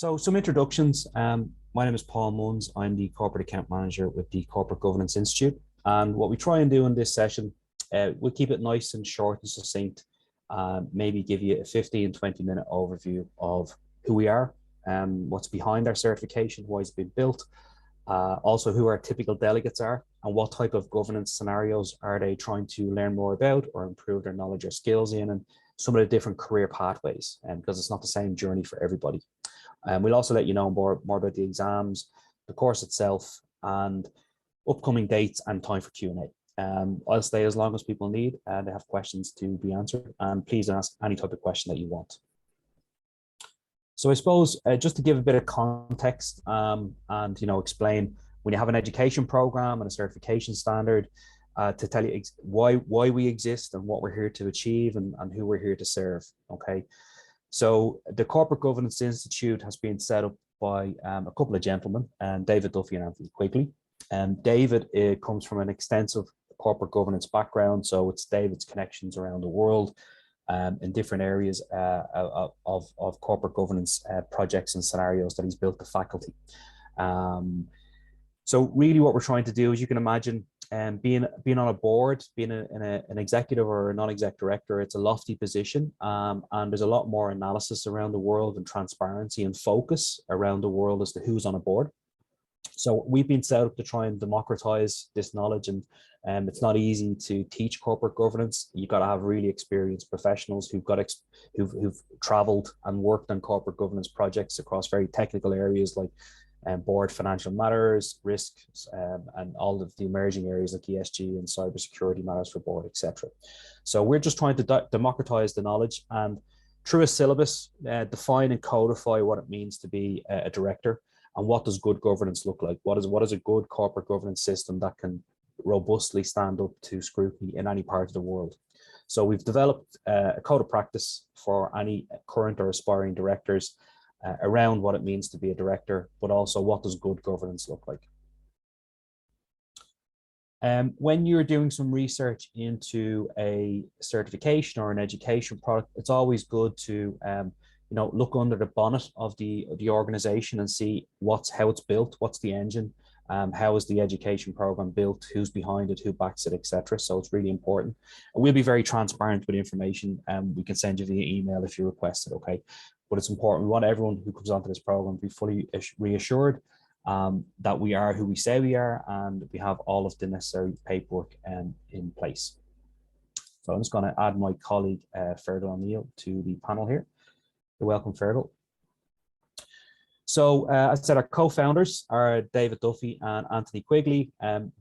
So some introductions. My name is Paul Munns. I'm the Corporate Account Manager with the Corporate Governance Institute. And what we try and do in this session, we'll keep it nice and short and succinct. Maybe give you a 15, 20-minute overview of who we are, what's behind our certification, why it's been built, also who our typical delegates are, and what type of governance scenarios are they trying to learn more about or improve their knowledge or skills in, and some of the different career pathways, because it's not the same journey for everybody. We'll also let you know more about the exams, the course itself, and upcoming dates and time for Q&A. I'll stay as long as people need and they have questions to be answered, and please ask any type of question that you want. So I suppose just to give a bit of context and explain, when you have an education program and a certification standard, to tell you why we exist and what we're here to achieve and who we're here to serve. Okay. So the Corporate Governance Institute has been set up by a couple of gentlemen, David Duffy and Anthony Quigley. David comes from an extensive corporate governance background, so it's David's connections around the world in different areas of corporate governance projects and scenarios that he's built the faculty. So really what we're trying to do, as you can imagine, being on a board, being an executive or a non-exec director, it's a lofty position, and there's a lot more analysis around the world and transparency and focus around the world as to who's on a board. So we've been set up to try and democratize this knowledge, and it's not easy to teach corporate governance. You've got to have really experienced professionals who've traveled and worked on corporate governance projects across very technical areas like board financial matters, risks, and all of the emerging areas like ESG and cybersecurity matters for board, etc. So we're just trying to democratize the knowledge and through a syllabus, define and codify what it means to be a director and what does good governance look like. What is a good corporate governance system that can robustly stand up to scrutiny in any part of the world. So we've developed a code of practice for any current or aspiring directors around what it means to be a director, but also what does good governance look like. When you're doing some research into a certification or an education product, it's always good to look under the bonnet of the organization and see how it's built, what's the engine, how is the education program built, who's behind it, who backs it, etc. So it's really important. And we'll be very transparent with information, and we can send you via email if you request it, okay? But it's important. We want everyone who comes onto this program to be fully reassured that we are who we say we are, and we have all of the necessary paperwork in place. So I'm just going to add my colleague Fergal O'Neill to the panel here. You're welcome, Fergal. So as I said, our co-founders are David Duffy and Anthony Quigley.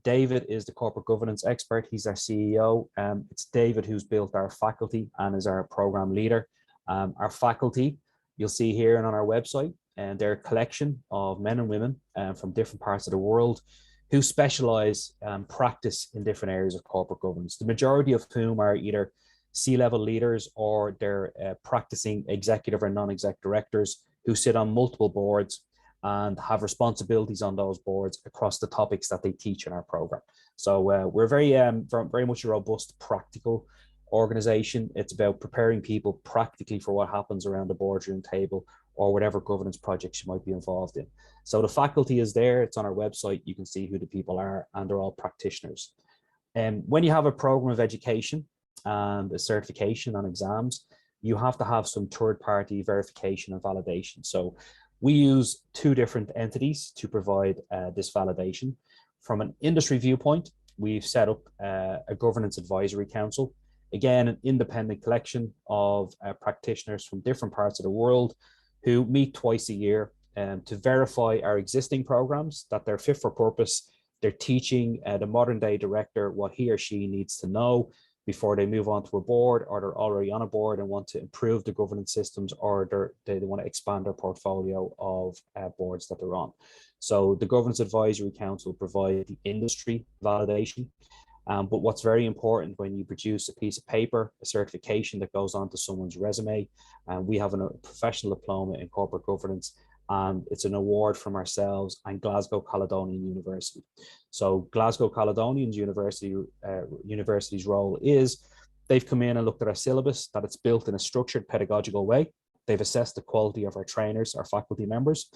David is the corporate governance expert. He's our CEO. It's David who's built our faculty and is our program leader. Our faculty, you'll see here and on our website, and they're a collection of men and women from different parts of the world who specialize and practice in different areas of corporate governance, the majority of whom are either C-level leaders or they're practicing executive or non-exec directors who sit on multiple boards and have responsibilities on those boards across the topics that they teach in our program. So we're very much a robust, practical organization. It's about preparing people practically for what happens around the boardroom table or whatever governance projects you might be involved in. So the faculty is there, it's on our website, you can see who the people are, and they're all practitioners. When you have a program of education and a certification on exams, you have to have some third-party verification and validation. So we use two different entities to provide this validation. From an industry viewpoint, we've set up a governance advisory council. Again, an independent collection of practitioners from different parts of the world who meet twice a year to verify our existing programs, that they're fit for purpose. They're teaching the modern day director what he or she needs to know before they move on to a board, or they're already on a board and want to improve the governance systems, or they want to expand their portfolio of boards that they're on. So the Governance Advisory Council provide the industry validation. But what's very important when you produce a piece of paper, a certification that goes onto someone's resume, and we have a professional diploma in corporate governance, and it's an award from ourselves and Glasgow Caledonian University. So Glasgow Caledonian University's role is they've come in and looked at our syllabus, that it's built in a structured pedagogical way. They've assessed the quality of our trainers, our faculty members.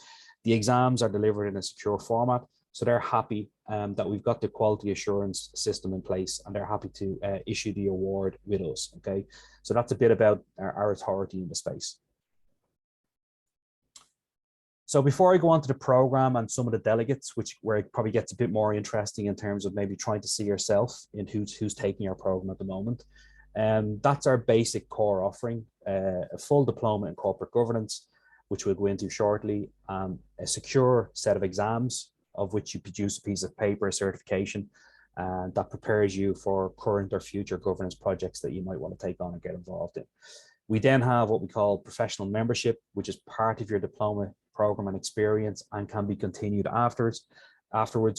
The exams are delivered in a secure format. So they're happy that we've got the quality assurance system in place, and they're happy to issue the award with us, okay? So that's a bit about our authority in the space. So before I go on to the program and some of the delegates, where it probably gets a bit more interesting in terms of maybe trying to see yourself in who's taking our program at the moment. That's our basic core offering, a full diploma in corporate governance, which we'll go into shortly, a secure set of exams of which you produce a piece of paper, a certification, and that prepares you for current or future governance projects that you might want to take on and get involved in. We then have what we call professional membership, which is part of your diploma program and experience and can be continued afterwards,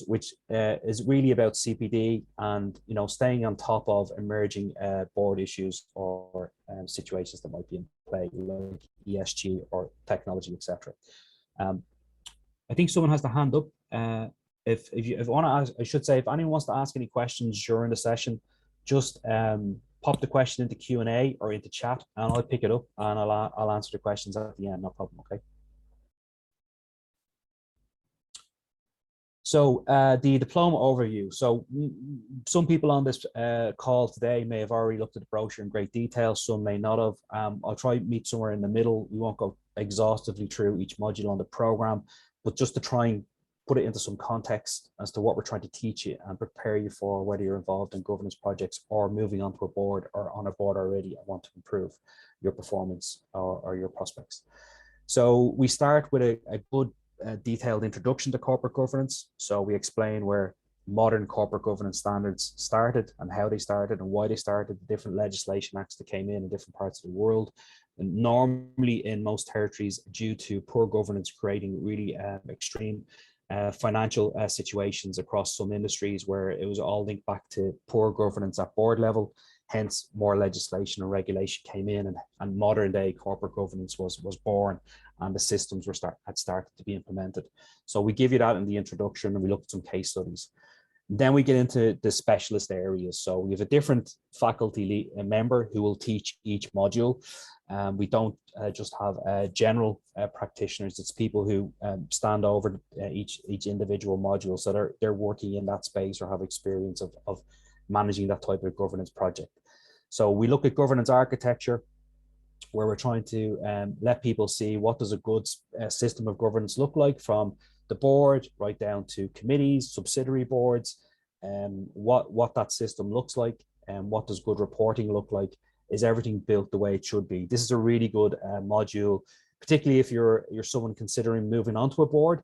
which is really about CPD and staying on top of emerging board issues or situations that might be in play, like ESG or technology, etc. I think someone has the hand up. If you want to ask, I should say, if anyone wants to ask any questions during the session, just pop the question into Q&A or into chat, and I'll pick it up and I'll answer the questions at the end. No problem. Okay. So the diploma overview. So some people on this call today may have already looked at the brochure in great detail. Some may not have. I'll try to meet somewhere in the middle. We won't go exhaustively through each module on the program, but just to try and put it into some context as to what we're trying to teach you and prepare you for whether you're involved in governance projects or moving onto a board or on a board already and want to improve your performance or your prospects. So we start with a good detailed introduction to corporate governance. So we explain where modern corporate governance standards started and how they started and why they started, the different legislation acts that came in different parts of the world. And normally in most territories, due to poor governance creating really extreme financial situations across some industries where it was all linked back to poor governance at board level. Hence, more legislation and regulation came in, and modern day corporate governance was born, and the systems had started to be implemented. So we give you that in the introduction, and we look at some case studies. Then we get into the specialist areas. So we have a different faculty member who will teach each module. We don't just have general practitioners. It's people who stand over each individual module. So they're working in that space or have experience of managing that type of governance project. So we look at governance architecture, where we're trying to let people see what does a good system of governance look like, from the board right down to committees, subsidiary boards, and what that system looks like, and what does good reporting look like. Is everything built the way it should be? This is a really good module, particularly if you're someone considering moving onto a board.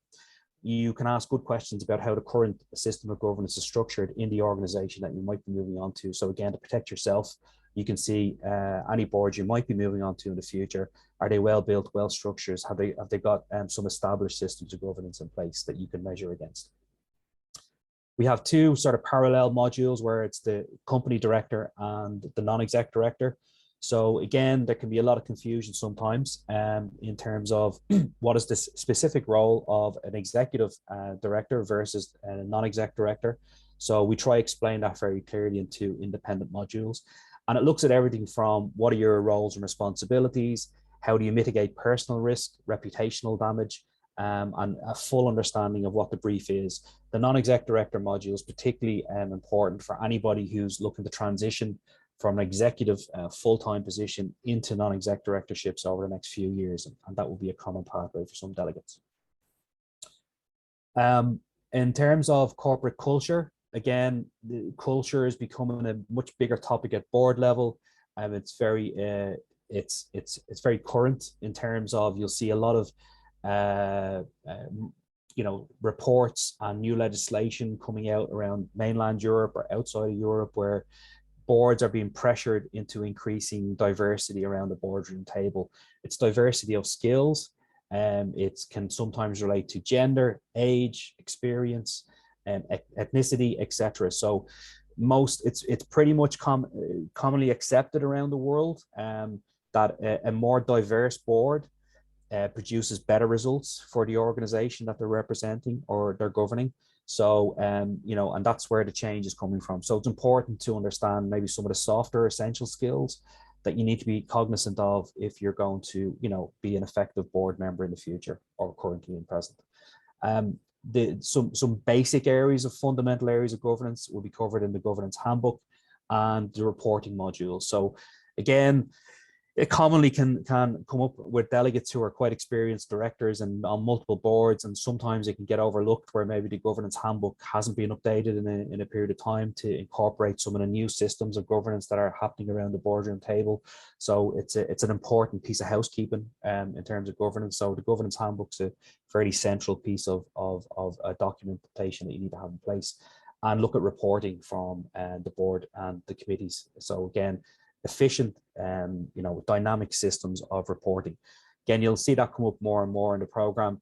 You can ask good questions about how the current system of governance is structured in the organization that you might be moving on to. So again, to protect yourself, you can see any board you might be moving on to in the future. Are they well built, well structured? Have they got some established systems of governance in place that you can measure against? We have two sort of parallel modules where it's the company director and the non-exec director. So again, there can be a lot of confusion sometimes in terms of what is the specific role of an executive director versus a non-exec director. So we try to explain that very clearly in two independent modules. And it looks at everything from what are your roles and responsibilities, how do you mitigate personal risk, reputational damage, and a full understanding of what the brief is. The non-exec director module is particularly important for anybody who's looking to transition from an executive full-time position into non-exec directorships over the next few years, and that will be a common pathway for some delegates. In terms of corporate culture, again, the culture is becoming a much bigger topic at board level. It's very current in terms of, you'll see a lot of reports and new legislation coming out around mainland Europe or outside of Europe, where boards are being pressured into increasing diversity around the boardroom table. It's diversity of skills. It can sometimes relate to gender, age, experience, ethnicity, etc. So it's pretty much commonly accepted around the world that a more diverse board produces better results for the organization that they're representing or they're governing. So, and that's where the change is coming from. So it's important to understand maybe some of the softer essential skills that you need to be cognizant of if you're going to, be an effective board member in the future or currently and present. Some basic areas of fundamental areas of governance will be covered in the governance handbook and the reporting module. So again, it commonly can come up with delegates who are quite experienced directors and on multiple boards, and sometimes it can get overlooked where maybe the governance handbook hasn't been updated in a period of time to incorporate some of the new systems of governance that are happening around the boardroom table. So it's an important piece of housekeeping in terms of governance. So the governance handbook's a fairly central piece of documentation that you need to have in place, and look at reporting from the board and the committees. So again, efficient, dynamic systems of reporting. Again, you'll see that come up more and more in the program.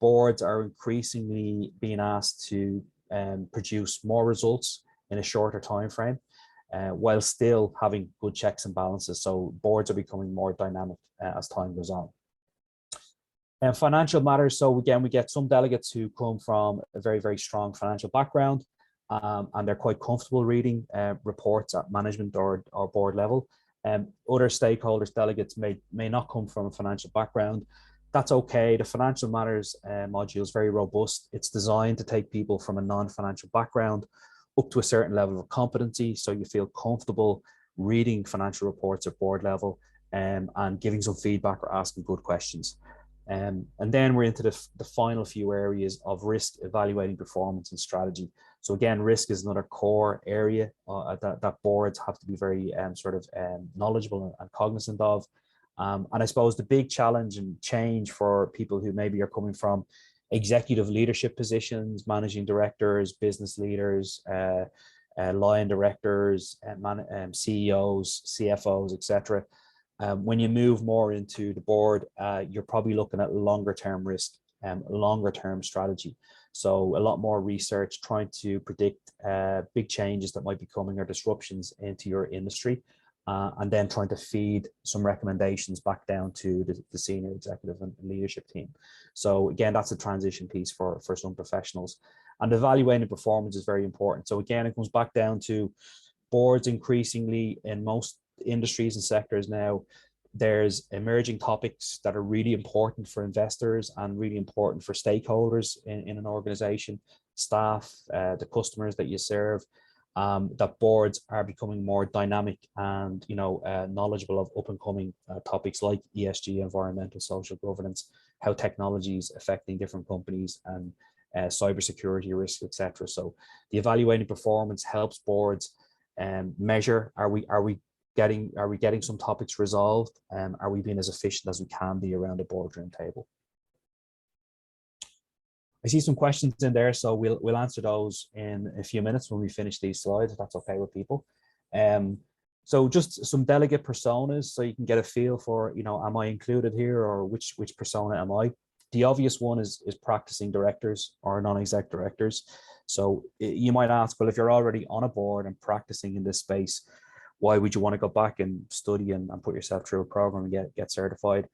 Boards are increasingly being asked to produce more results in a shorter time frame, while still having good checks and balances. So boards are becoming more dynamic as time goes on. And financial matters. So again, we get some delegates who come from a very, very strong financial background. And they're quite comfortable reading reports at management or board level. Other stakeholders, delegates may not come from a financial background. That's okay. The financial matters module is very robust. It's designed to take people from a non-financial background up to a certain level of competency, so you feel comfortable reading financial reports at board level and giving some feedback or asking good questions. And then we're into the final few areas of risk, evaluating performance and strategy. So again, risk is another core area that boards have to be very knowledgeable and cognizant of. And I suppose the big challenge and change for people who maybe are coming from executive leadership positions, managing directors, business leaders, line directors, CEOs, CFOs, etc. When you move more into the board, you're probably looking at longer term risk, longer term strategy. So a lot more research trying to predict big changes that might be coming or disruptions into your industry, and then trying to feed some recommendations back down to the senior executive and leadership team. So again, that's a transition piece for some professionals. And evaluating performance is very important. So again, it comes back down to boards increasingly in most industries and sectors now. There's emerging topics that are really important for investors and really important for stakeholders in an organization, staff, the customers that you serve, that boards are becoming more dynamic and knowledgeable of up and coming topics like ESG, environmental, social governance, how technology is affecting different companies, and cybersecurity risks, etc. So the evaluating performance helps boards measure, are we getting some topics resolved? Are we being as efficient as we can be around a boardroom table? I see some questions in there, so we'll answer those in a few minutes when we finish these slides, if that's okay with people. So just some delegate personas, so you can get a feel for, am I included here, or which persona am I? The obvious one is practicing directors or non-exec directors. So you might ask, well, if you're already on a board and practicing in this space, why would you want to go back and study and put yourself through a program and get certified?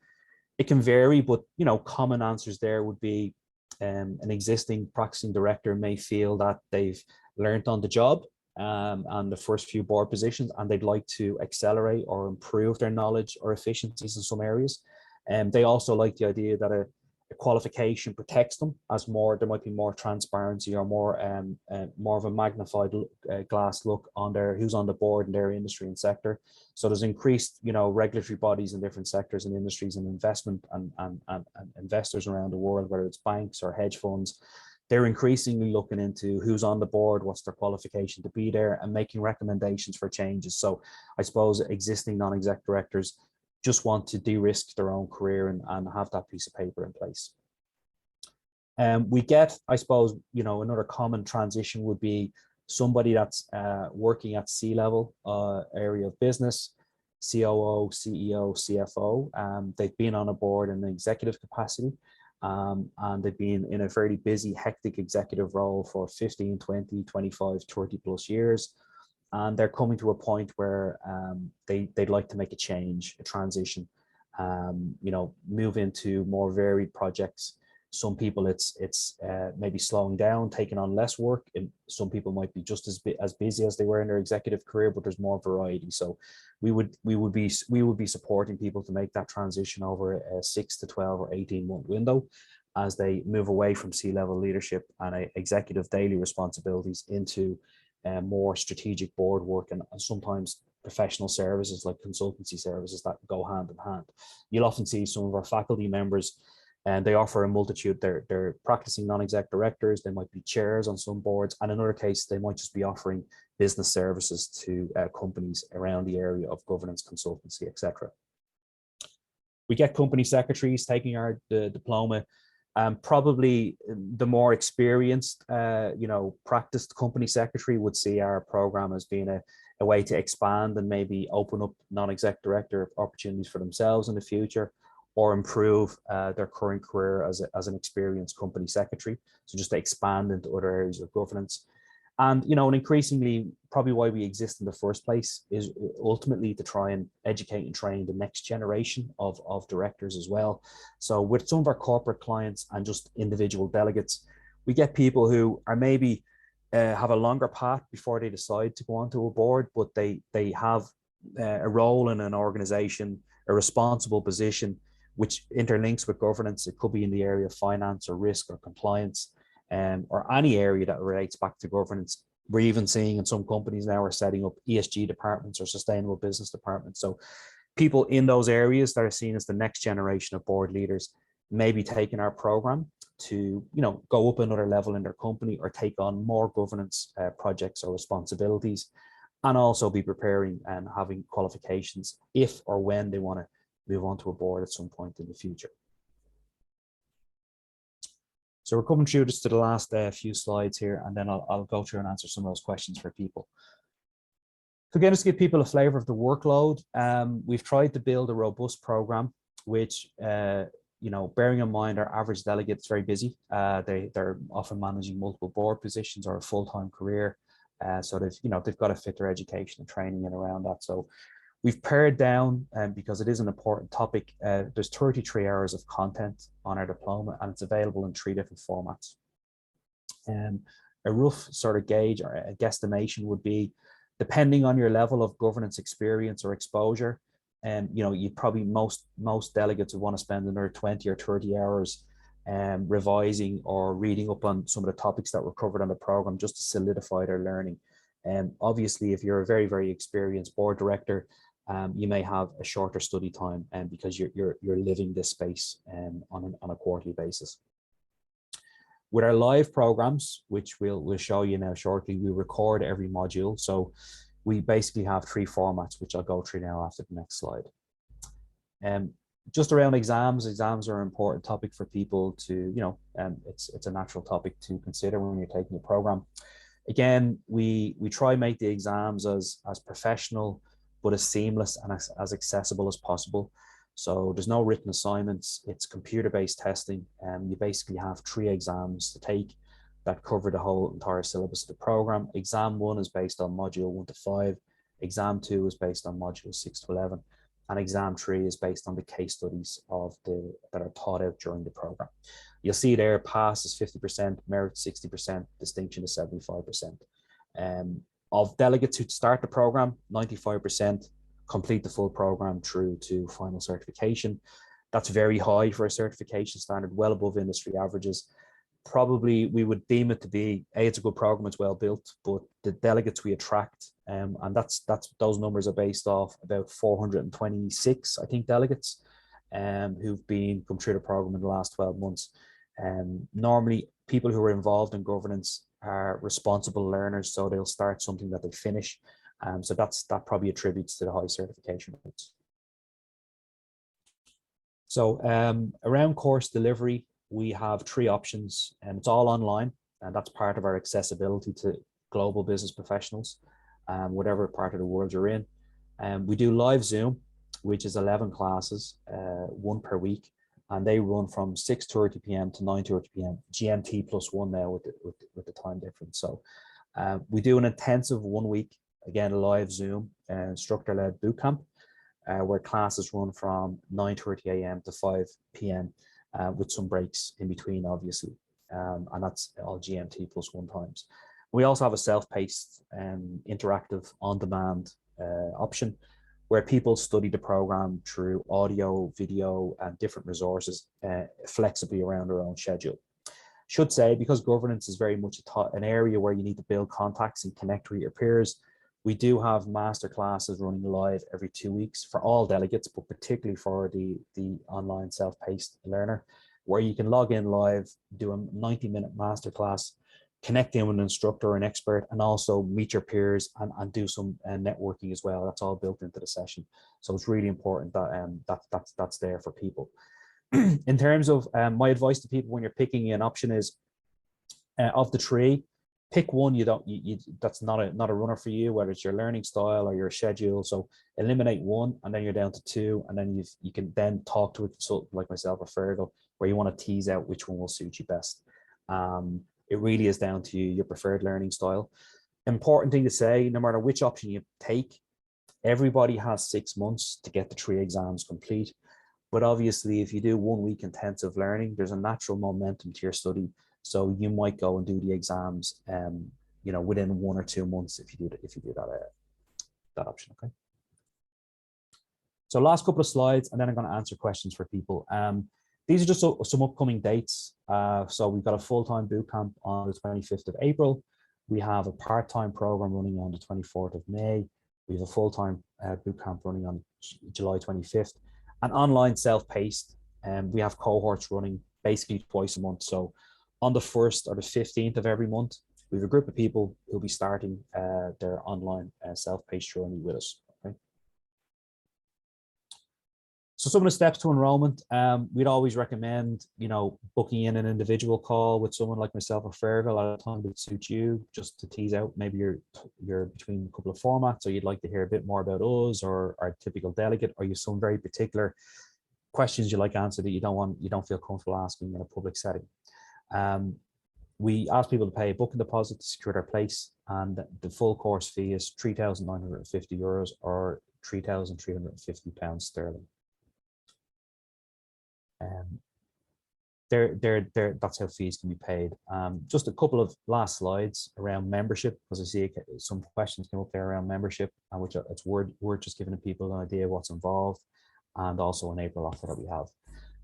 It can vary, but common answers there would be an existing practicing director may feel that they've learned on the job and the first few board positions, and they'd like to accelerate or improve their knowledge or efficiencies in some areas. And they also like the idea that a qualification protects them, as there might be more transparency or more of a magnified glass look on who's on the board in their industry and sector. So there's increased regulatory bodies in different sectors and industries, and investment and investors around the world, whether it's banks or hedge funds. They're increasingly looking into who's on the board, what's their qualification to be there, and making recommendations for changes. So I suppose existing non-exec directors just want to de-risk their own career and have that piece of paper in place. We get, I suppose, another common transition would be somebody that's working at C-level area of business, COO, CEO, CFO. They've been on a board in an executive capacity, and they've been in a very busy, hectic executive role for 15, 20, 25, 30 plus years. And they're coming to a point where they'd like to make a change, a transition, move into more varied projects, Some people it's maybe slowing down, taking on less work, and some people might be just as busy as they were in their executive career, but there's more variety. So we would be supporting people to make that transition over a 6 to 12 or 18-month window as they move away from C-level leadership and executive daily responsibilities into more strategic board work and sometimes professional services like consultancy services that go hand in hand. You'll often see some of our faculty members, and they offer a multitude. They're practicing non-exec directors, they might be chairs on some boards, and in other cases, they might just be offering business services to companies around the area of governance, consultancy, etc. We get company secretaries taking our diploma. Probably the more experienced, practiced company secretary would see our program as being a way to expand and maybe open up non-exec director opportunities for themselves in the future, or improve their current career as an experienced company secretary. So just to expand into other areas of governance. And, and increasingly, probably why we exist in the first place is ultimately to try and educate and train the next generation of directors as well. So with some of our corporate clients and just individual delegates, we get people who are maybe have a longer path before they decide to go onto a board, but they have a role in an organization, a responsible position, which interlinks with governance. It could be in the area of finance or risk or compliance, or any area that relates back to governance. We're even seeing in some companies now are setting up ESG departments or sustainable business departments. So people in those areas that are seen as the next generation of board leaders may be taking our program to go up another level in their company or take on more governance projects or responsibilities, and also be preparing and having qualifications if or when they want to move on to a board at some point in the future. So we're coming through just to the last few slides here, and then I'll go through and answer some of those questions for people. So again, just to give people a flavor of the workload, we've tried to build a robust program, which, bearing in mind our average delegate is very busy. They're often managing multiple board positions or a full-time career. So they've got to fit their education and training in around that. So we've pared down, because it is an important topic. There's 33 hours of content on our diploma, and it's available in 3 different formats. A rough sort of gauge or a guesstimation would be, depending on your level of governance experience or exposure, you probably most delegates would want to spend another 20 or 30 hours revising or reading up on some of the topics that were covered on the program, just to solidify their learning. Obviously, if you're a very, very experienced board director, you may have a shorter study time, because you're living this space on a quarterly basis. With our live programs, which we'll show you now shortly, we record every module. So we basically have 3 formats, which I'll go through now after the next slide. Just around exams are an important topic for people to, it's a natural topic to consider when you're taking the program. Again, we try and make the exams as professional, but as seamless and as accessible as possible. So there's no written assignments, it's computer-based testing, and you basically have 3 exams to take that cover the whole entire syllabus of the program. Exam 1 is based on module 1 to 5, exam 2 is based on module 6 to 11, and exam 3 is based on the case studies that are taught out during the program. You'll see there, pass is 50%, merit 60%, distinction is 75%. Of delegates who start the program, 95% complete the full program through to final certification. That's very high for a certification standard, well above industry averages. Probably we would deem it to be, it's a good program, it's well built, but the delegates we attract, and those numbers are based off about 426, I think, delegates who've come through the program in the last 12 months. Normally, people who are involved in governance are responsible learners, so they'll start something that they finish. So that probably attributes to the high certification rates. So around course delivery, we have 3 options, and it's all online, and that's part of our accessibility to global business professionals, whatever part of the world you're in. We do live Zoom, which is 11 classes, 1 per week, and they run from 6:30 p.m. to 9:30 p.m. GMT +1 now with the time difference. So we do an intensive 1 week, again, live Zoom, instructor-led bootcamp, where classes run from 9:30 a.m. to 5 p.m. with some breaks in between, obviously. And that's all GMT plus 1 times. We also have a self-paced, interactive, on-demand option where people study the program through audio, video, and different resources flexibly around their own schedule. Should say, because governance is very much an area where you need to build contacts and connect with your peers, we do have master classes running live every 2 weeks for all delegates, but particularly for the online self-paced learner, where you can log in live, do a 90-minute masterclass, connect in with an instructor or an expert, and also meet your peers and do some networking as well. That's all built into the session. So it's really important that that's there for people. In terms of my advice to people when you're picking an option is, of the 3, pick one that's not a runner for you, whether it's your learning style or your schedule. So eliminate 1, and then you're down to 2, and then you can then talk to a consultant like myself or Fergal, where you want to tease out which one will suit you best. It really is down to you, your preferred learning style. Important thing to say, no matter which option you take, everybody has 6 months to get the 3 exams complete. But obviously, if you do 1 week intensive learning, there's a natural momentum to your study. So you might go and do the exams, within 1 or 2 months if you do that option. Okay. So last couple of slides, and then I'm going to answer questions for people. These are just some upcoming dates. So we've got a full-time bootcamp on the 25th of April. We have a part-time program running on the 24th of May. We have a full-time bootcamp running on July 25th. And online self-paced, we have cohorts running basically twice a month. So on the 1st or the 15th of every month, we have a group of people who'll be starting their online self-paced journey with us. Okay. So some of the steps to enrollment, we'd always recommend, booking in an individual call with someone like myself or Fergal at a time that suits you, just to tease out maybe you're between a couple of formats, or you'd like to hear a bit more about us or our typical delegate, or you have some very particular questions you like answered that you don't feel comfortable asking in a public setting. We ask people to pay a booking deposit to secure their place, and the full course fee is €3,950 or £3,350 sterling. That's how fees can be paid. Just a couple of last slides around membership, because I see some questions came up there around membership, which it's worth just giving people an idea of what's involved, and also an April offer that we have.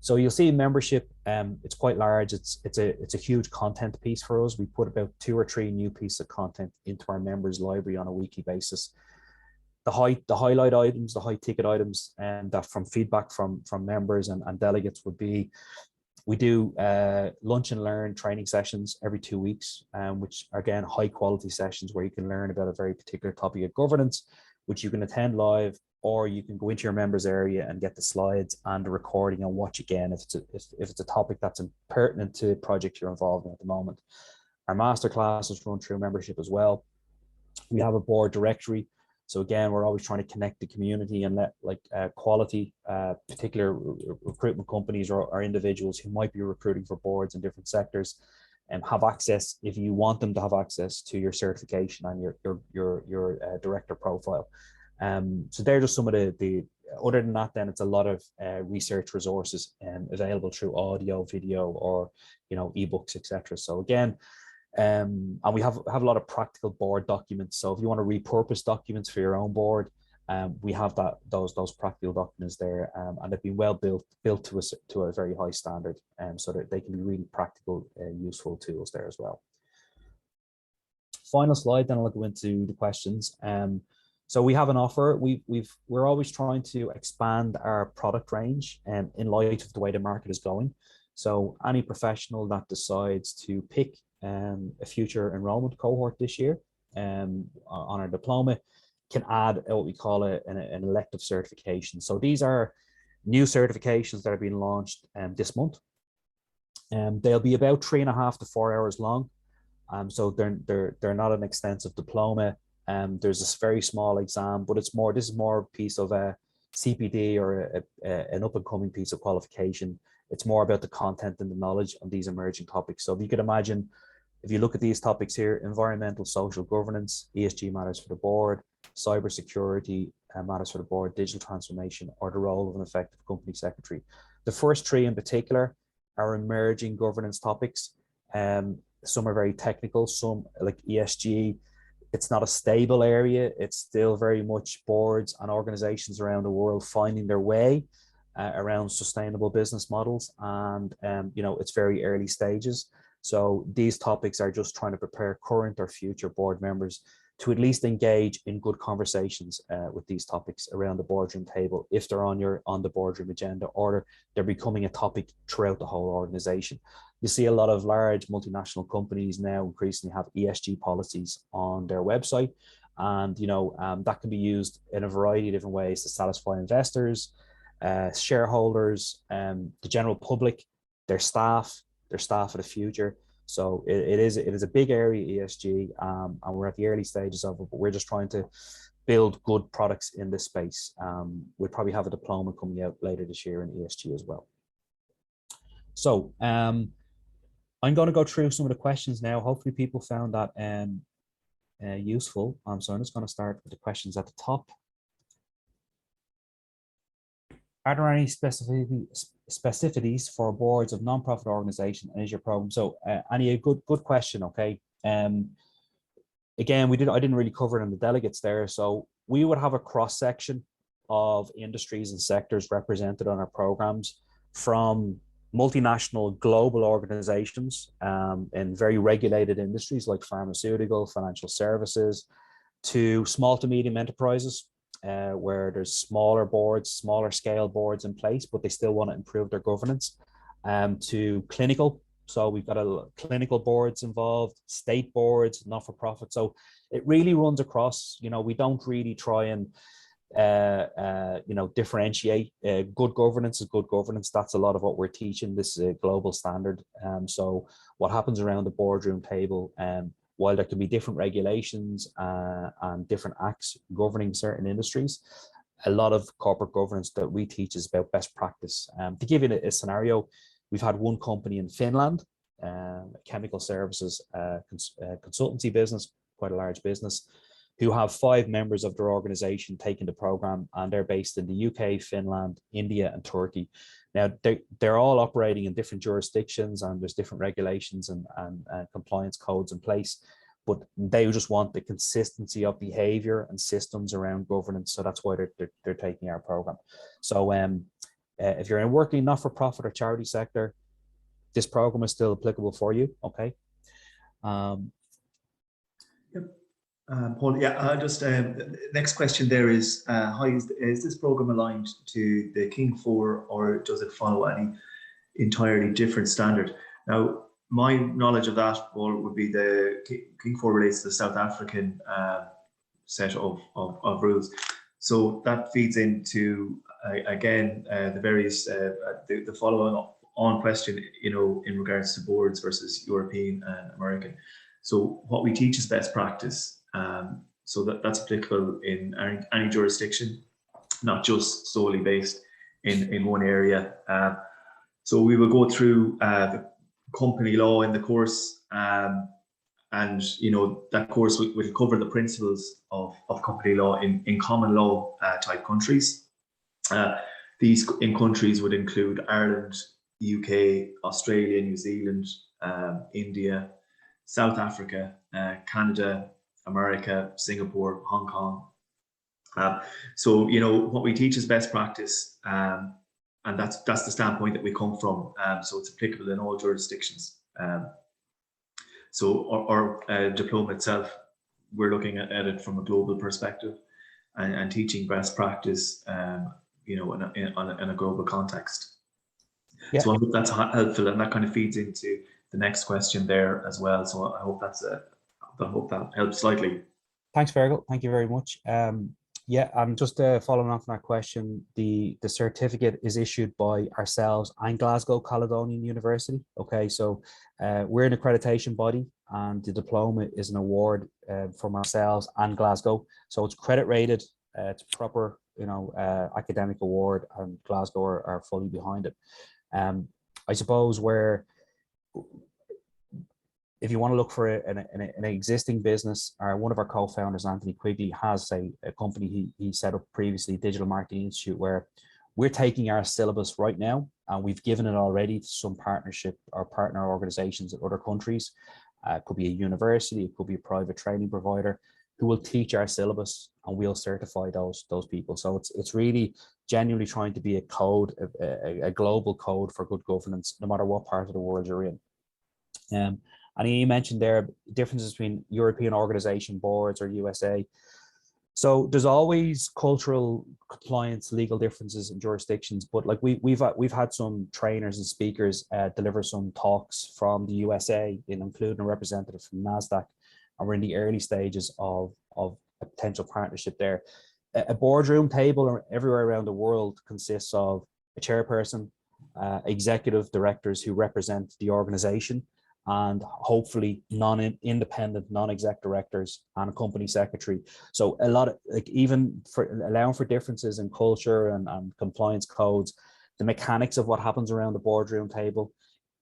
So you'll see membership, it's quite large. It's a huge content piece for us. We put about 2 or 3 new pieces of content into our members library on a weekly basis. The highlight items, the high ticket items, and that from feedback from members and delegates would be, we do lunch and learn training sessions every 2 weeks, which are, again, high quality sessions where you can learn about a very particular topic of governance, which you can attend live, or you can go into your members area and get the slides and the recording and watch again if it's a topic that's pertinent to the project you're involved in at the moment. Our master classes run through membership as well. We have a board directory. So again, we're always trying to connect the community and let quality, particular recruitment companies or individuals who might be recruiting for boards in different sectors, and have access, if you want them to have access to your certification and your director profile. So they're just some of the other than that, then it's a lot of research resources available through audio, video, or ebooks, etc. So again, and we have a lot of practical board documents. So if you want to repurpose documents for your own board, we have those practical documents there, and they've been well built to a very high standard, so that they can be really practical, useful tools there as well. Final slide, then I'll go into the questions. So we have an offer. We're always trying to expand our product range, in light of the way the market is going. So any professional that decides to pick a future enrollment cohort this year on our diploma can add what we call an elective certification. So these are new certifications that are being launched this month. They'll be about 3.5 to 4 hours long. So they're not an extensive diploma. There's this very small exam, but this is more a piece of a CPD or an up and coming piece of qualification. It's more about the content and the knowledge on these emerging topics. So if you could imagine, if you look at these topics here, environmental social governance, ESG matters for the board, cybersecurity matters for the board, digital transformation, or the role of an effective company secretary. The first 3 in particular, are emerging governance topics. Some are very technical, some like ESG, it's not a stable area. It's still very much boards and organizations around the world finding their way around sustainable business models. And, it's very early stages. So these topics are just trying to prepare current or future board members to at least engage in good conversations with these topics around the boardroom table, if they're on the boardroom agenda, or they're becoming a topic throughout the whole organization. You see a lot of large multinational companies now increasingly have ESG policies on their website, and that can be used in a variety of different ways to satisfy investors, shareholders, the general public, their staff of the future. So it is a big area, ESG, and we're at the early stages of it, but we're just trying to build good products in this space. We'll probably have a diploma coming out later this year in ESG as well. So I'm going to go through some of the questions now. Hopefully people found that useful. So I'm just going to start with the questions at the top. Are there any specificities for boards of non-profit organization, and is your program? So Annie, a good question. Okay. Again, I didn't really cover it in the delegates there. So we would have a cross section of industries and sectors represented on our programs, from multinational global organizations in very regulated industries like pharmaceutical, financial services, to small to medium enterprises, where there's smaller scale boards in place, but they still want to improve their governance, to clinical. So we've got clinical boards involved, state boards, not-for-profit. So it really runs across. We don't really try and differentiate. Good governance is good governance. That's a lot of what we're teaching. This is a global standard. So what happens around the boardroom table, while there can be different regulations and different acts governing certain industries, a lot of corporate governance that we teach is about best practice. To give you a scenario, we've had one company in Finland, a chemical services consultancy business, quite a large business, who have 5 members of their organization taking the program, and they're based in the UK, Finland, India, and Turkey. Now, they're all operating in different jurisdictions, and there's different regulations and compliance codes in place, but they just want the consistency of behavior and systems around governance. So that's why they're taking our program. So if you're in working not-for-profit or charity sector, this program is still applicable for you. Okay. Yep. Paul, yeah, just next question there is, how is this program aligned to the King 4, or does it follow any entirely different standard? Now, my knowledge of that, Paul, would be the King 4 relates to the South African set of rules. So that feeds into, again, the various, the following on question, in regards to boards versus European and American. So what we teach is best practice. So that's applicable in any jurisdiction, not just solely based in one area. So we will go through the company law in the course, and that course will cover the principles of company law in common law type countries. These in countries would include Ireland, UK, Australia, New Zealand, India, South Africa, Canada, America, Singapore, Hong Kong. So what we teach is best practice, and that's the standpoint that we come from. So it's applicable in all jurisdictions. So our diploma itself, we're looking at it from a global perspective, and teaching best practice, in a global context. Yeah. So I hope that's helpful, and that kind of feeds into the next question there as well. So I hope I hope that helps slightly. Thanks, Fergal. Thank you very much. Yeah, I'm just following on from that question. The certificate is issued by ourselves and Glasgow Caledonian University. Okay, so we're an accreditation body, and the diploma is an award from ourselves and Glasgow. So it's credit rated. It's proper, academic award, and Glasgow are fully behind it. I suppose if you want to look for an existing business, one of our co-founders, Anthony Quigley, has a company he set up previously, Digital Marketing Institute, where We're taking our syllabus right now, and we've given it already to some partnership or partner organizations in other countries. It could be a university, it could be a private training provider who will teach our syllabus, and we'll certify those people. So it's really genuinely trying to be a code, a global code for good governance, no matter what part of the world you're in. And you mentioned there differences between European organization boards or USA. So there's always cultural, compliance, legal differences in jurisdictions, but like we've had some trainers and speakers deliver some talks from the USA, including a representative from NASDAQ, and we're in the early stages of a potential partnership there. A boardroom table everywhere around the world consists of a chairperson, executive directors who represent the organization, and hopefully independent non-exec directors and a company secretary. So a lot of, like, even for allowing for differences in culture and compliance codes, the mechanics of what happens around the boardroom table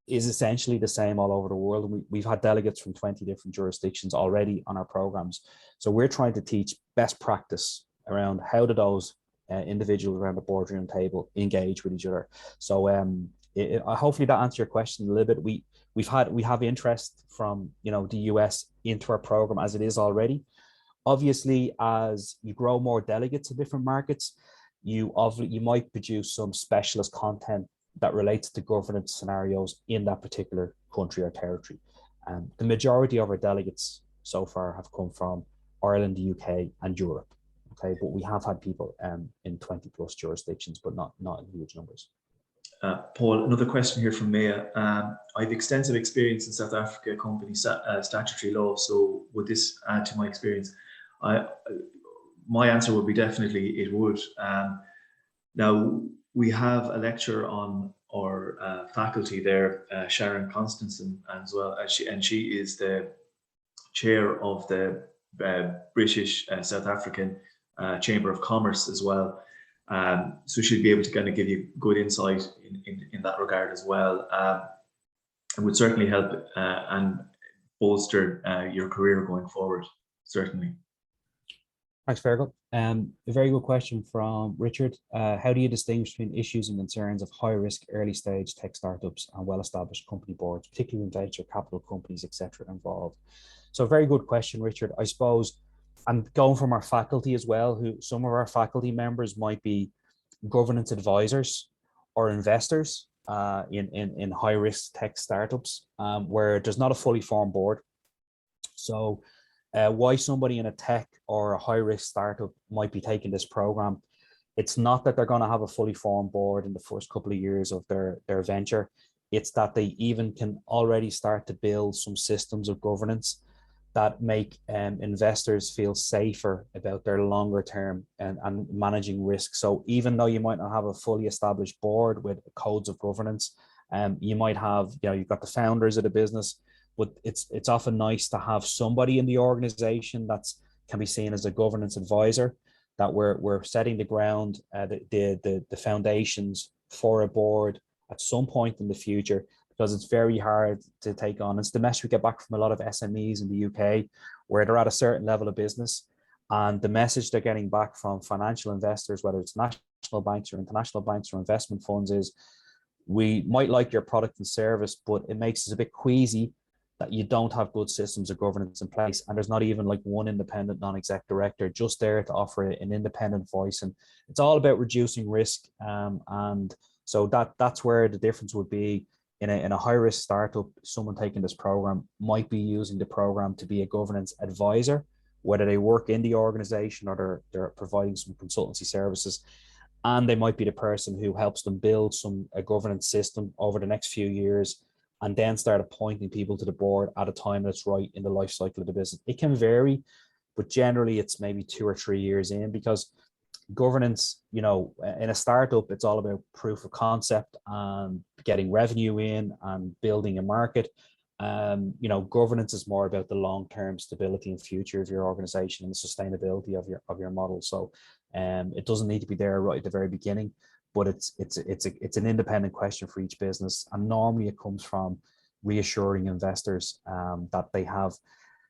is essentially the same all over the world. And we've had delegates from 20 different jurisdictions already on our programs. So we're trying to teach best practice around how do those individuals around the boardroom table engage with each other. So hopefully that answers your question a little bit. We have interest from the US into our program as it is already. Obviously, as you grow more delegates in different markets, you might produce some specialist content that relates to governance scenarios in that particular country or territory. And the majority of our delegates so far have come from Ireland, the UK, and Europe. Okay, but we have had people in 20 plus jurisdictions, but not in huge numbers. Paul, another question here from Maya. I have extensive experience in South Africa company statutory law, so would this add to my experience? My answer would be definitely it would. Now, we have a lecturer on our faculty there, Sharon Constanson, as well, and she is the chair of the British South African Chamber of Commerce as well. So she'd be able to kind of give you good insight in that regard as well. It would certainly help and bolster your career going forward, certainly. Thanks, Fergal. A very good question from Richard. How do you distinguish between issues and concerns of high-risk, early-stage tech startups and well-established company boards, particularly when venture capital companies, etc., involved? So, very good question, Richard. I suppose I'm going from our faculty as well, who some of our faculty members might be governance advisors or investors in high-risk tech startups where there's not a fully formed board. So why somebody in a tech or a high-risk startup might be taking this program, it's not that they're going to have a fully formed board in the first couple of years of their venture. It's that they even can already start to build some systems of governance that make investors feel safer about their longer term and managing risk. So even though you might not have a fully established board with codes of governance, you might have, you've got the founders of the business, but it's often nice to have somebody in the organization that's can be seen as a governance advisor, that we're setting the ground, the foundations for a board at some point in the future, because it's very hard to take on. It's the message we get back from a lot of SMEs in the UK, where they're at a certain level of business, and the message they're getting back from financial investors, whether it's national banks or international banks or investment funds, is we might like your product and service, but it makes us a bit queasy that you don't have good systems of governance in place, and there's not even like one independent non-exec director just there to offer an independent voice. And it's all about reducing risk, and so that's where the difference would be. In a high-risk startup, someone taking this program might be using the program to be a governance advisor, whether they work in the organization or they're providing some consultancy services, and they might be the person who helps them build a governance system over the next few years, and then start appointing people to the board at a time that's right in the life cycle of the business. It can vary, but generally it's maybe 2 or 3 years in, because governance, in a startup, it's all about proof of concept and getting revenue in and building a market. Governance is more about the long-term stability and future of your organization and the sustainability of your model. So it doesn't need to be there right at the very beginning, but it's an independent question for each business, and normally it comes from reassuring investors that they have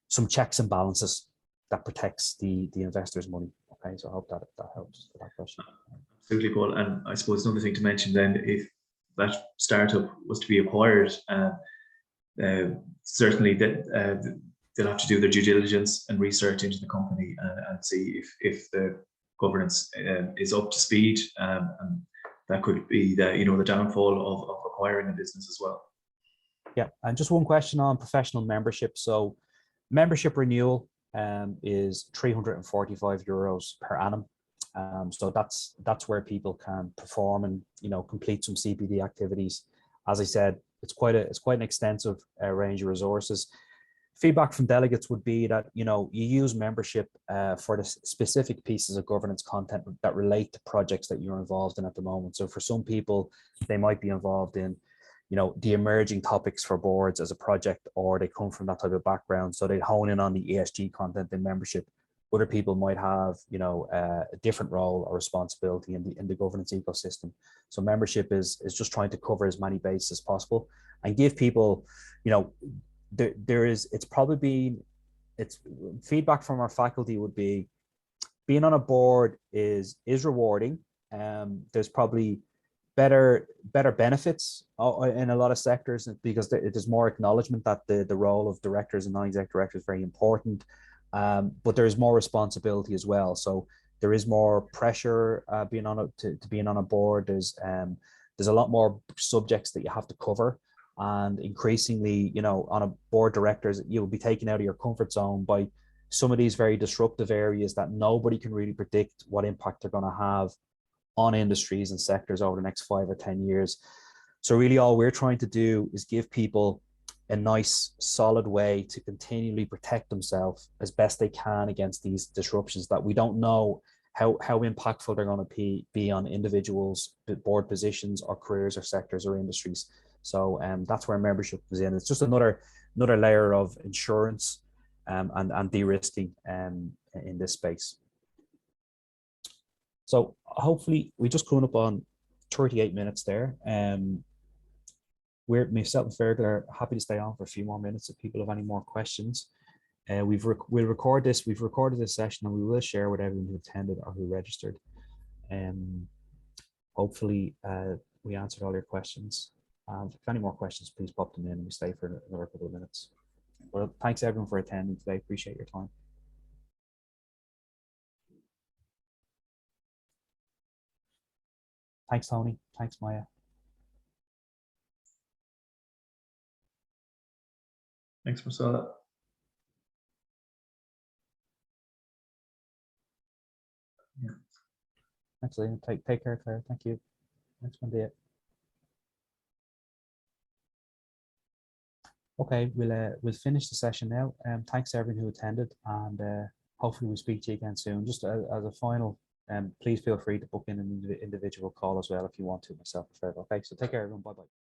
some checks and balances that protects the investors' money. Okay, so I hope that helps with that question. Absolutely, Paul. And I suppose another thing to mention then, if that startup was to be acquired, certainly that they'll have to do their due diligence and research into the company and see if the governance is up to speed, and that could be the downfall of acquiring a business as well. Yeah, and just one question on professional membership. So membership renewal is €345 per annum. So that's where people can perform and complete some CPD activities. As I said, it's quite an extensive range of resources. Feedback from delegates would be that you use membership for the specific pieces of governance content that relate to projects that you're involved in at the moment. So for some people, they might be involved in the emerging topics for boards as a project, or they come from that type of background, so they hone in on the ESG content in membership. Other people might have a different role or responsibility in the governance ecosystem. So membership is just trying to cover as many bases as possible and give people it's feedback from our faculty would be being on a board is rewarding. There's probably better benefits in a lot of sectors because there's more acknowledgement that the role of directors and non-exec directors is very important. But there's more responsibility as well. So there is more pressure being on a board. There's a lot more subjects that you have to cover, and increasingly, on a board directors, you'll be taken out of your comfort zone by some of these very disruptive areas that nobody can really predict what impact they're going to have on industries and sectors over the next 5 or 10 years. So really all we're trying to do is give people a nice solid way to continually protect themselves as best they can against these disruptions that we don't know how impactful they're going to be on individuals, board positions or careers or sectors or industries. So that's where membership comes in. It's just another layer of insurance and de-risking in this space. So hopefully we just coming up on 38 minutes there. Myself and Fergal are happy to stay on for a few more minutes if people have any more questions. We'll record this. We've recorded this session and we will share with everyone who attended or who registered. Hopefully we answered all your questions. If any more questions, please pop them in and we stay for another couple of minutes. Well, thanks everyone for attending today. Appreciate your time. Thanks, Tony. Thanks, Maya. Thanks, Marcella. Yeah. Excellent. Take care, Claire. Thank you. Next one, day. Okay, we'll finish the session now. Thanks to everyone who attended, and hopefully we'll speak to you again soon. Just as a final, please feel free to book in an individual call as well if you want to, myself or Fred. Okay, so take care, everyone. Bye bye.